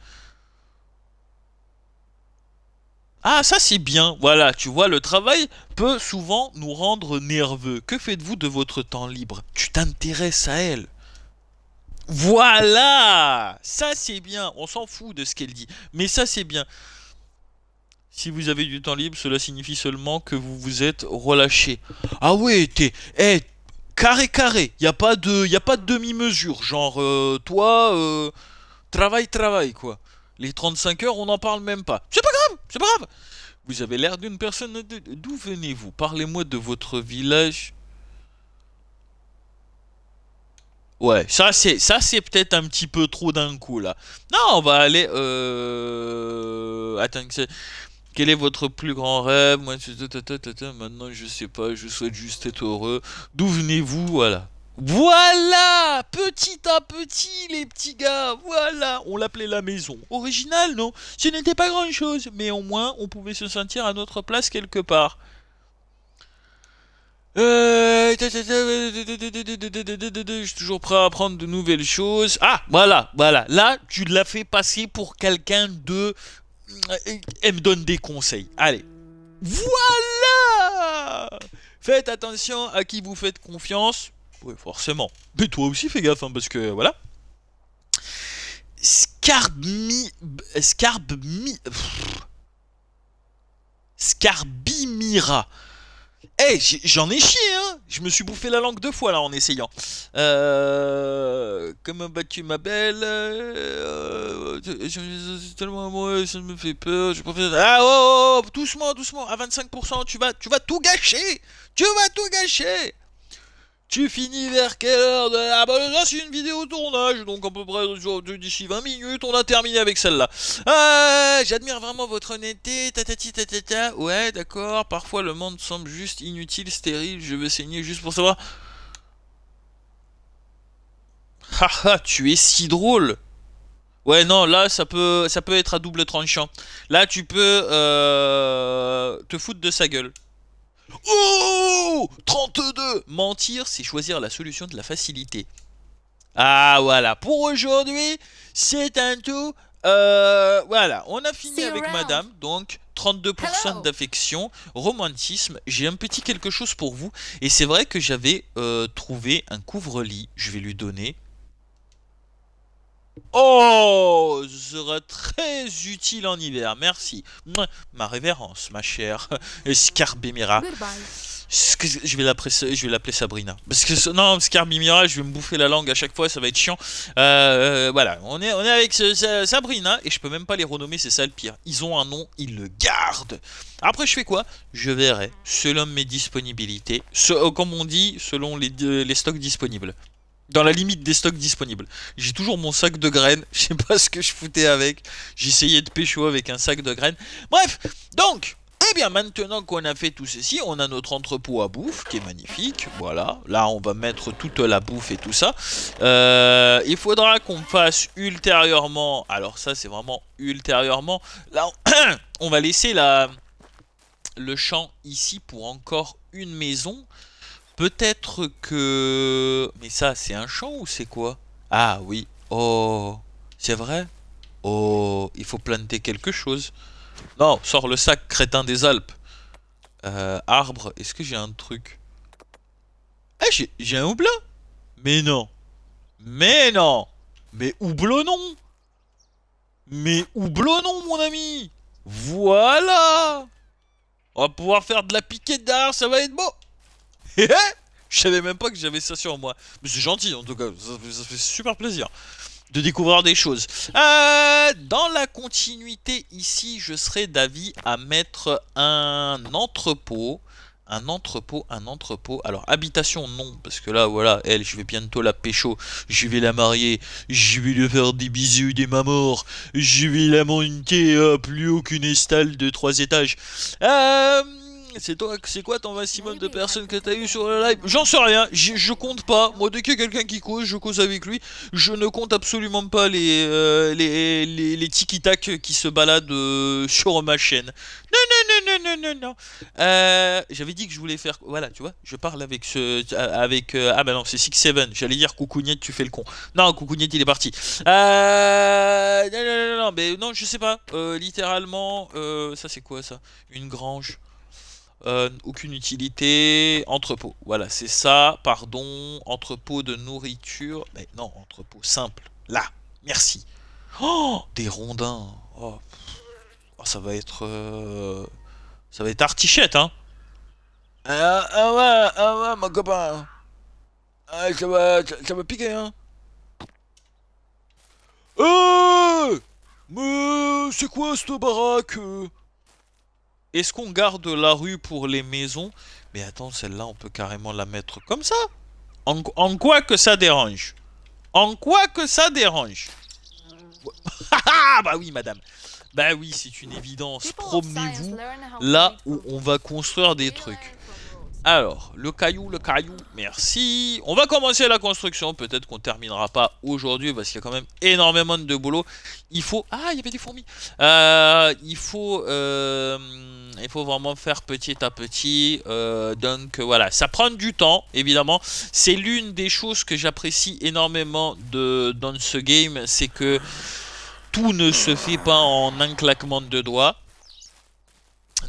Ah, ça c'est bien. Voilà, tu vois, le travail peut souvent nous rendre nerveux. Que faites-vous de votre temps libre? Tu t'intéresses à elle. Voilà! Ça c'est bien. On s'en fout de ce qu'elle dit. Mais ça c'est bien. Si vous avez du temps libre, cela signifie seulement que vous vous êtes relâché. Ah ouais, carré carré. Y a pas de demi-mesure. Genre, toi, travail, quoi. Les 35 heures, on n'en parle même pas. C'est pas grave, c'est pas grave. Vous avez l'air d'une personne... D'où venez-vous? Parlez-moi de votre village. Ouais, ça c'est peut-être un petit peu trop d'un coup, là. Non, on va aller... Attends, quel est votre plus grand rêve? Moi, maintenant, je sais pas, je souhaite juste être heureux. D'où venez-vous? Voilà. Voilà! Petit à petit, les petits gars, voilà! On l'appelait la maison. Original, non? Ce n'était pas grand-chose, mais au moins, on pouvait se sentir à notre place quelque part. Je suis toujours prêt à apprendre de nouvelles choses. Ah, voilà. Là, tu l'as fait passer pour quelqu'un de elle me donne des conseils. Allez. Voilà. Faites attention à qui vous faites confiance. Oui, forcément. Mais toi aussi, fais gaffe, hein, parce que, voilà. Scarbimira. Eh, j'en ai chié, hein. Je me suis bouffé la langue 2 fois, là, en essayant. Comment vas-tu, ma belle? C'est tellement amoureux, ça me fait peur. Je préfère... Ah, oh, oh, doucement, doucement. À 25%, tu vas tout gâcher. Tu vas tout gâcher. Tu finis vers quelle heure de... Ah bah là c'est une vidéo tournage, donc à peu près d'ici 20 minutes, on a terminé avec celle-là. J'admire vraiment votre honnêteté, tatati tatata. Ouais, d'accord, parfois le monde semble juste inutile, stérile, je veux saigner juste pour savoir... Haha, tu es si drôle. Ouais, non, là ça peut être à double tranchant. Là tu peux te foutre de sa gueule. Oh 32. Mentir, c'est choisir la solution de la facilité. Ah, voilà. Pour aujourd'hui, c'est un tout. Voilà, on a fini avec madame. Donc, 32% d'affection, romantisme. J'ai un petit quelque chose pour vous. Et c'est vrai que j'avais trouvé un couvre-lit. Je vais lui donner. Oh, ce sera très utile en hiver, merci. Ma révérence, ma chère Scarbimira. Je vais l'appeler Sabrina. Parce que non, Scarbimira, je vais me bouffer la langue à chaque fois, ça va être chiant. Voilà, on est avec Sabrina et je peux même pas les renommer, c'est ça le pire. Ils ont un nom, ils le gardent. Après, je fais quoi? Je verrai, selon mes disponibilités, comme on dit, selon les stocks disponibles. Dans la limite des stocks disponibles. J'ai toujours mon sac de graines. Je sais pas ce que je foutais avec. J'essayais de pécho avec un sac de graines. Bref, donc, eh bien maintenant qu'on a fait tout ceci, on a notre entrepôt à bouffe qui est magnifique. Voilà, là on va mettre toute la bouffe et tout ça. Il faudra qu'on fasse ultérieurement. Alors ça c'est vraiment ultérieurement. Là on va laisser le champ ici pour encore une maison. Peut-être que... Mais ça, c'est un champ ou c'est quoi? Ah oui. Oh, c'est vrai? Oh, il faut planter quelque chose. Non, sors le sac, crétin des Alpes. Arbre, est-ce que j'ai un truc? Ah, j'ai un houblon? Mais non. Mais non. Mais houblonnon. Mais houblonnon, mon ami. Voilà. On va pouvoir faire de la piquette derrière, ça va être beau. Je savais même pas que j'avais ça sur moi. Mais c'est gentil en tout cas, ça fait super plaisir de découvrir des choses. Dans la continuité ici, je serais d'avis à mettre un entrepôt. Un entrepôt. Alors, habitation, non. Parce que là, voilà, elle, je vais bientôt la pécho. Je vais la marier. Je vais lui faire des bisous, des mamors. Je vais la monter plus haut qu'une estale de 3 étages. C'est quoi ton maximum de personnes que t'as eu sur le live? J'en sais rien, je compte pas. Moi, dès qu'il y a quelqu'un qui cause, je cause avec lui. Je ne compte absolument pas les tiki-tac qui se baladent sur ma chaîne. Non. J'avais dit que je voulais faire... Voilà, tu vois, je parle avec ah bah non, c'est 6-7. J'allais dire Coucougnette, tu fais le con. Non, Coucougnette, il est parti. Non, mais non, je sais pas. Littéralement, ça c'est quoi ça? Une grange. Aucune utilité. Entrepôt. Voilà, c'est ça. Pardon. Entrepôt de nourriture. Mais non, entrepôt simple. Là. Merci. Oh, des rondins. Oh, ça va être... Ça va être artichette, hein. Ouais, mon copain. Ça va piquer, hein. Mais c'est quoi cette baraque? Est-ce qu'on garde la rue pour les maisons? Mais attends, celle-là, on peut carrément la mettre comme ça. En quoi que ça dérange? En quoi que ça dérange? Bah oui, madame. Bah oui, c'est une évidence. Promenez-vous là où on va construire des trucs. Alors, le caillou, merci. On va commencer la construction. Peut-être qu'on terminera pas aujourd'hui parce qu'il y a quand même énormément de boulot. Il faut... Ah, il y avait des fourmis. Il faut vraiment faire petit à petit. Donc voilà, ça prend du temps, évidemment. C'est l'une des choses que j'apprécie énormément dans ce game. C'est que tout ne se fait pas en un claquement de doigts.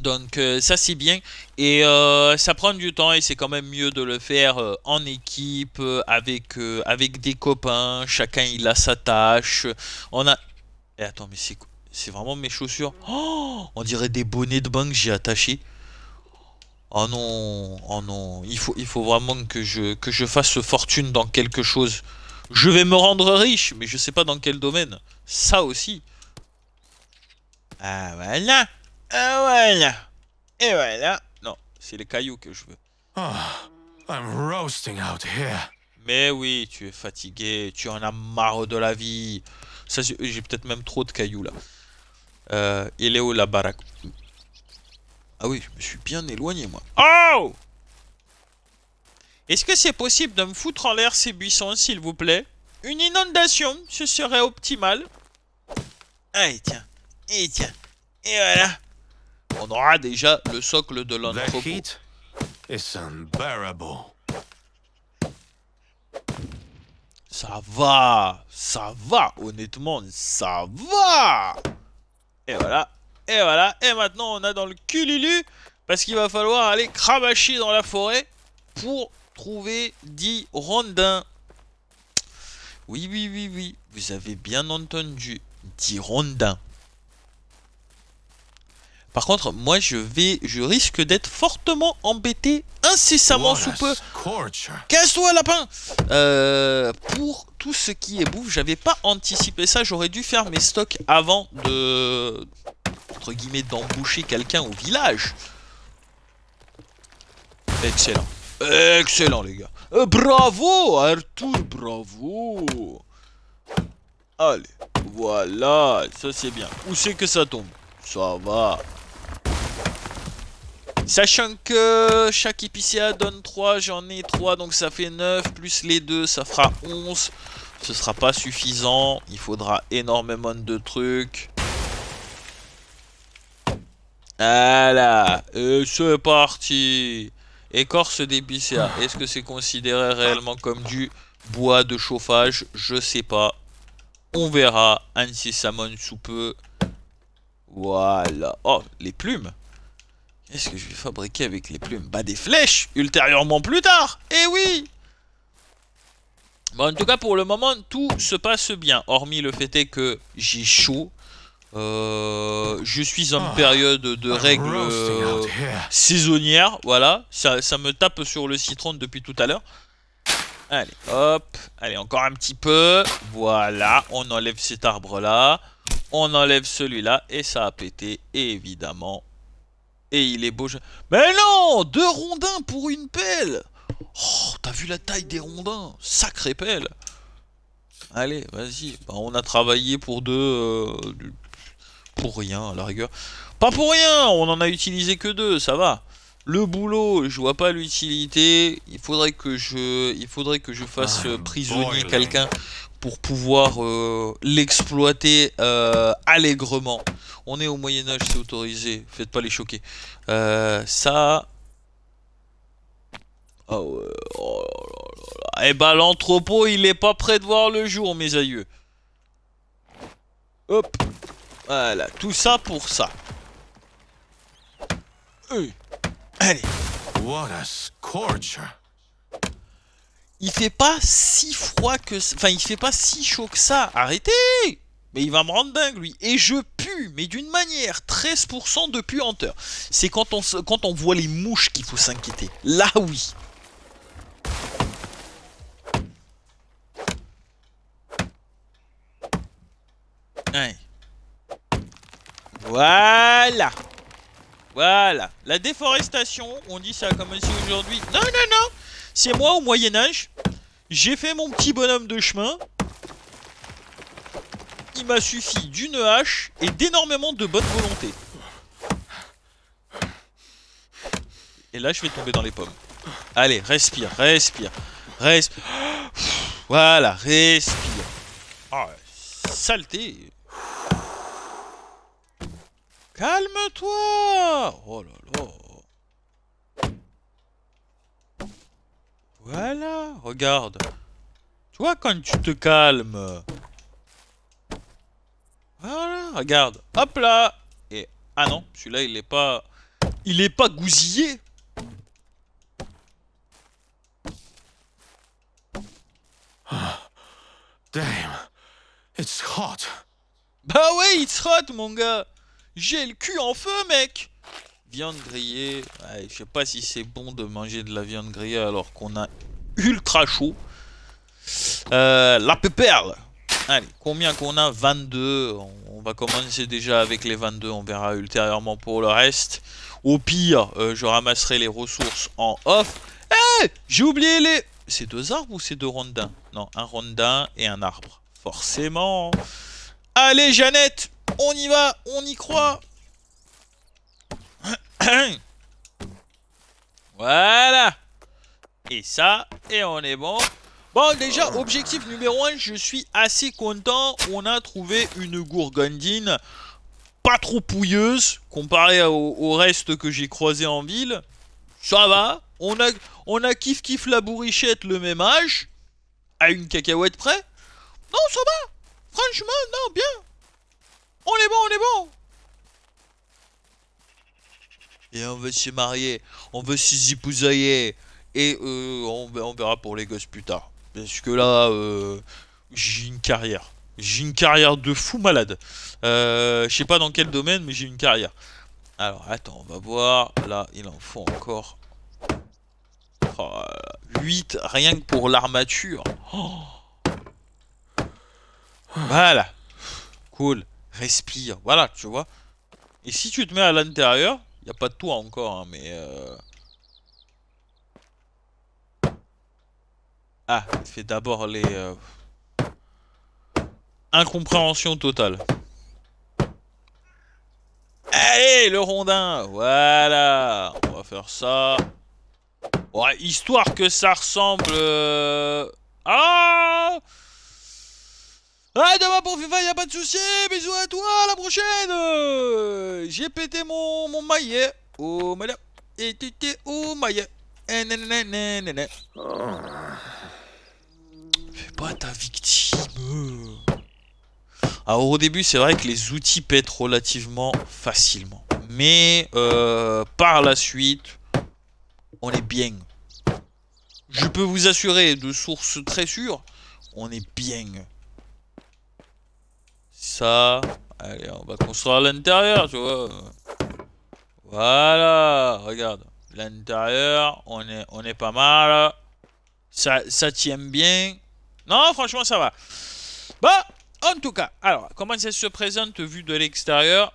Donc ça c'est bien et ça prend du temps et c'est quand même mieux de le faire en équipe avec des copains, chacun il a sa tâche. On a... Eh, attends mais c'est vraiment mes chaussures. Oh, on dirait des bonnets de banque j'ai attaché. Oh non, il faut vraiment que je fasse fortune dans quelque chose. Je vais me rendre riche, mais je sais pas dans quel domaine. Ça aussi. Ah voilà. Ah voilà. Et voilà. Non, c'est les cailloux que je veux. Ah, I'm roasting out here. Mais oui, tu es fatigué, tu en as marre de la vie. Ça, j'ai peut-être même trop de cailloux là. Il est où la baraque? Ah oui, je me suis bien éloigné moi. Oh! Est-ce que c'est possible de me foutre en l'air ces buissons, s'il vous plaît? Une inondation, ce serait optimal. Allez, tiens. Et tiens. Et voilà. On aura déjà le socle de The l'entrepôt. heat is unbearable. Ça va, honnêtement, ça va. Et voilà, et voilà, et maintenant on a dans le cululu, parce qu'il va falloir aller cravacher dans la forêt pour trouver 10 rondins. Oui, vous avez bien entendu, 10 rondins. Par contre, moi je risque d'être fortement embêté incessamment sous peu. Scorcher. Casse-toi, lapin! Pour tout ce qui est bouffe, j'avais pas anticipé ça. J'aurais dû faire mes stocks avant de... entre guillemets, d'embaucher quelqu'un au village. Excellent. Excellent, les gars. Bravo, Arthur, bravo. Allez, voilà, ça c'est bien. Où c'est que ça tombe? Ça va. Sachant que chaque épicéa donne 3, j'en ai 3, donc ça fait 9, plus les 2, ça fera 11. Ce sera pas suffisant, il faudra énormément de trucs. Voilà, et c'est parti. Écorce d'épicéa, est-ce que c'est considéré réellement comme du bois de chauffage? Je sais pas. On verra incessamment sous peu. Voilà. Oh, les plumes. Qu'est-ce que je vais fabriquer avec les plumes? Bah des flèches, ultérieurement plus tard. Eh oui. Bon, en tout cas pour le moment tout se passe bien. Hormis le fait est que j'ai chaud. Je suis en période de règles saisonnières. Voilà, ça me tape sur le citron depuis tout à l'heure. Allez, hop. Allez, encore un petit peu. Voilà, on enlève cet arbre là. On enlève celui-là et ça a pété, évidemment. Et il est beau. Mais non! 2 rondins pour une pelle! Oh, t'as vu la taille des rondins? Sacrée pelle! Allez, vas-y. Bah, on a travaillé pour pour rien, à la rigueur. Pas pour rien! On en a utilisé que 2, ça va. Le boulot, je vois pas l'utilité. Il faudrait que je fasse prisonnier quelqu'un pour pouvoir l'exploiter allègrement. On est au Moyen-Âge, c'est autorisé. Faites pas les choquer. Ça... Ah ouais. Oh là là. Eh ben, l'entrepôt, il est pas prêt de voir le jour, mes aïeux. Hop. Voilà. Tout ça pour ça. Allez. What a scorcher. Il fait pas si froid que... Enfin, il fait pas si chaud que ça. Arrêtez! Mais il va me rendre dingue, lui. Et je pue, mais d'une manière 13% de puanteur. C'est quand on voit les mouches qu'il faut s'inquiéter. Là, oui. Ouais. Voilà. Voilà. La déforestation, on dit ça a commencé aujourd'hui. Non, non, non. C'est moi au Moyen-Âge. J'ai fait mon petit bonhomme de chemin. Il m'a suffi d'une hache et d'énormément de bonne volonté. Et là, je vais tomber dans les pommes. Allez, respire, respire, respire. Voilà, respire. Oh, saleté. Calme-toi. Oh là là. Voilà, regarde. Tu vois, quand tu te calmes... regarde. Hop là. Et ah non, celui-là il est pas... Il est pas gousillé. Damn, it's hot. Bah ouais, it's hot mon gars. J'ai le cul en feu mec. Viande grillée. Ouais, je sais pas si c'est bon de manger de la viande grillée alors qu'on a ultra chaud. La pépère. Allez, combien qu'on a? 22. On va commencer déjà avec les 22. On verra ultérieurement pour le reste. Au pire, je ramasserai les ressources en off. Eh, j'ai oublié les... C'est 2 arbres ou c'est 2 rondins? Non, un rondin et un arbre. Forcément. Allez, Jeannette, on y va, on y croit. Voilà. Et ça, et on est bon. Bon, déjà, objectif numéro 1, je suis assez content. On a trouvé une gourgandine pas trop pouilleuse comparée au reste que j'ai croisé en ville. Ça va. On a kiff la bourrichette le même âge. À une cacahuète près. Non, ça va. Franchement, non, bien. On est bon, on est bon. Et on veut se marier. On veut se épousailler. Et on verra pour les gosses plus tard. Parce que là, j'ai une carrière. J'ai une carrière de fou malade. Je sais pas dans quel domaine, mais j'ai une carrière. Alors, attends, on va voir. Là, il en faut encore... Oh, 8, rien que pour l'armature. Oh. Voilà. Cool. Respire. Voilà, tu vois. Et si tu te mets à l'intérieur, il n'y a pas de toit encore, hein, mais... Ah, fais d'abord les... Incompréhension totale. Allez, le rondin. Voilà. On va faire ça. Ouais, histoire que ça ressemble... Ah, demain pour FIFA, y a pas de souci. Bisous à toi, à la prochaine. J'ai pété mon maillet. Oh, madame. Et t'étais au maillet. Fais pas ta victime. Alors au début, c'est vrai que les outils pètent relativement facilement. Mais par la suite, on est bien. Je peux vous assurer, de sources très sûres, on est bien. Ça, allez, on va construire à l'intérieur, tu vois. Voilà, regarde. L'intérieur, on est pas mal. Ça tient bien. Non, franchement, ça va. Bah, en tout cas, alors, comment ça se présente vu de l'extérieur?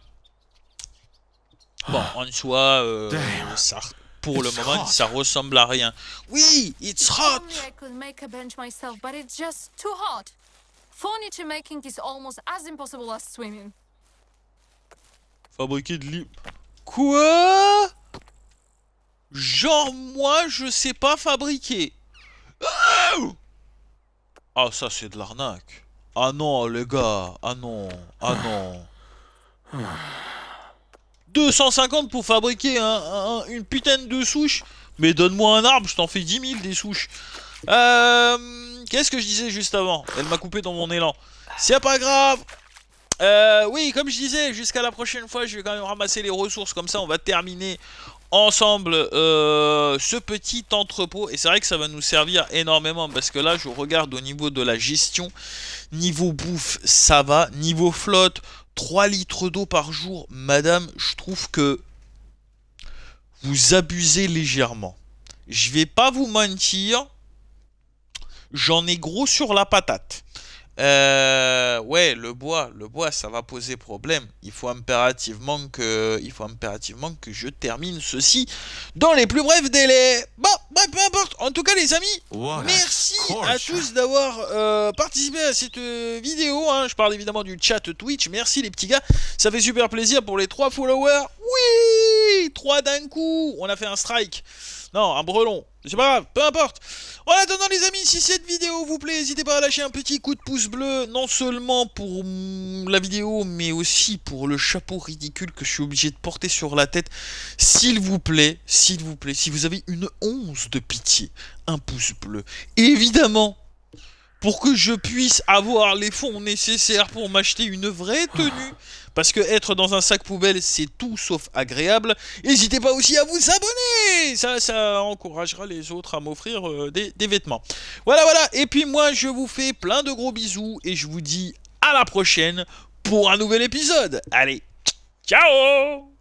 Bon, en soi, ça, pour le moment, ça ressemble à rien. Oui, it's hot. Only I could make a bench myself, but it's just too hot. Furniture making is almost as impossible as swimming. Fabriquer de l'île. Quoi? Genre, moi, je sais pas fabriquer. Ah, ça, c'est de l'arnaque. Ah non, les gars. Ah non. Ah non. 250 pour fabriquer une putain de souche. Mais donne-moi un arbre, je t'en fais 10 000 des souches. Qu'est-ce que je disais juste avant? Elle m'a coupé dans mon élan. C'est pas grave. Oui, comme je disais, jusqu'à la prochaine fois, je vais quand même ramasser les ressources. Comme ça, on va terminer ensemble ce petit entrepôt. Et c'est vrai que ça va nous servir énormément. Parce que là, je regarde au niveau de la gestion. Niveau bouffe, ça va. Niveau flotte, 3 litres d'eau par jour. Madame, je trouve que vous abusez légèrement. Je vais pas vous mentir. J'en ai gros sur la patate. Ouais, le bois, ça va poser problème. Il faut impérativement que je termine ceci dans les plus brefs délais. Bon, bref, peu importe. En tout cas, les amis, merci à tous d'avoir participé à cette vidéo. Hein. Je parle évidemment du chat Twitch. Merci les petits gars. Ça fait super plaisir pour les 3 followers. Oui, 3 d'un coup. On a fait un strike. Non, un brelon. C'est pas grave, peu importe. En attendant les amis, si cette vidéo vous plaît, n'hésitez pas à lâcher un petit coup de pouce bleu, non seulement pour la vidéo, mais aussi pour le chapeau ridicule que je suis obligé de porter sur la tête. S'il vous plaît, si vous avez une once de pitié, un pouce bleu. Et évidemment, pour que je puisse avoir les fonds nécessaires pour m'acheter une vraie tenue. Parce que être dans un sac poubelle, c'est tout sauf agréable. N'hésitez pas aussi à vous abonner. Ça encouragera les autres à m'offrir des vêtements. Voilà. Et puis moi, je vous fais plein de gros bisous et je vous dis à la prochaine pour un nouvel épisode. Allez, ciao!